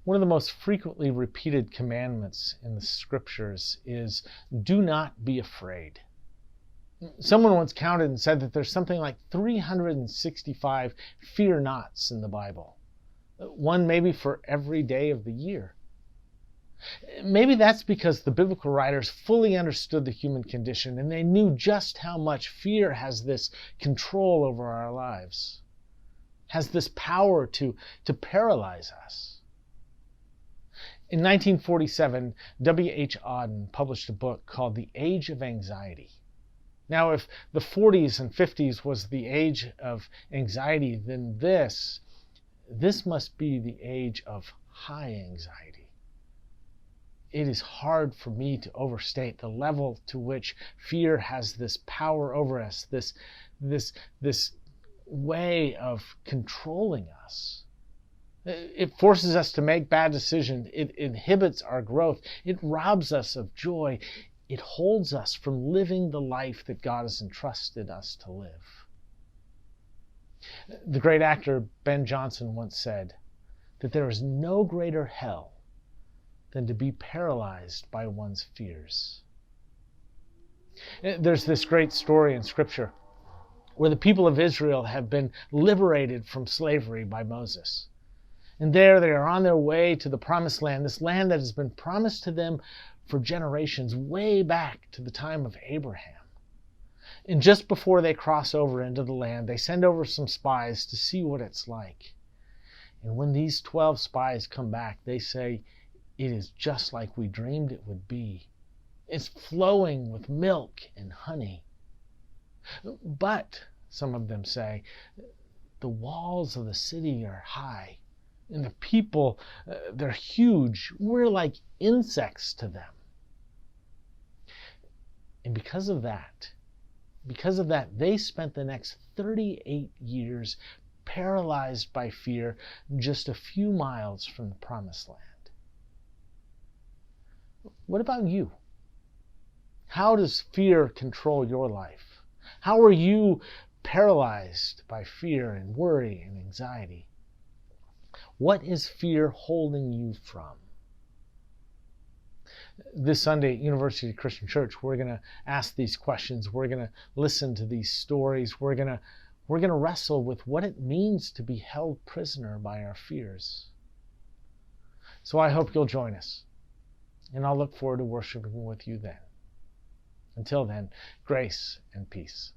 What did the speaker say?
One of the most frequently repeated commandments in the scriptures is, do not be afraid. Someone once counted and said that there's something like 365 fear nots in the Bible. One maybe for every day of the year. Maybe that's because the biblical writers fully understood the human condition and they knew just how much fear has this control over our lives, has this power to paralyze us. In 1947, W.H. Auden published a book called The Age of Anxiety. Now, if the 40s and 50s was the age of anxiety, then this must be the age of high anxiety. It is hard for me to overstate the level to which fear has this power over us, this way of controlling us. It forces us to make bad decisions. It inhibits our growth. It robs us of joy. It holds us from living the life that God has entrusted us to live. The great actor Ben Jonson once said that there is no greater hell than to be paralyzed by one's fears. There's this great story in Scripture where the people of Israel have been liberated from slavery by Moses. And there they are on their way to the promised land, this land that has been promised to them for generations, way back to the time of Abraham. And just before they cross over into the land, they send over some spies to see what it's like. And when these 12 spies come back, they say, it is just like we dreamed it would be. It's flowing with milk and honey. But, some of them say, the walls of the city are high, and the people, they're huge. We're like insects to them. And because of that, they spent the next 38 years paralyzed by fear just a few miles from the promised land. What about you? How does fear control your life? How are you paralyzed by fear and worry and anxiety? What is fear holding you from? This Sunday at University Christian Church, we're going to ask these questions. We're going to listen to these stories. We're going to wrestle with what it means to be held prisoner by our fears. So I hope you'll join us. And I'll look forward to worshiping with you then. Until then, grace and peace.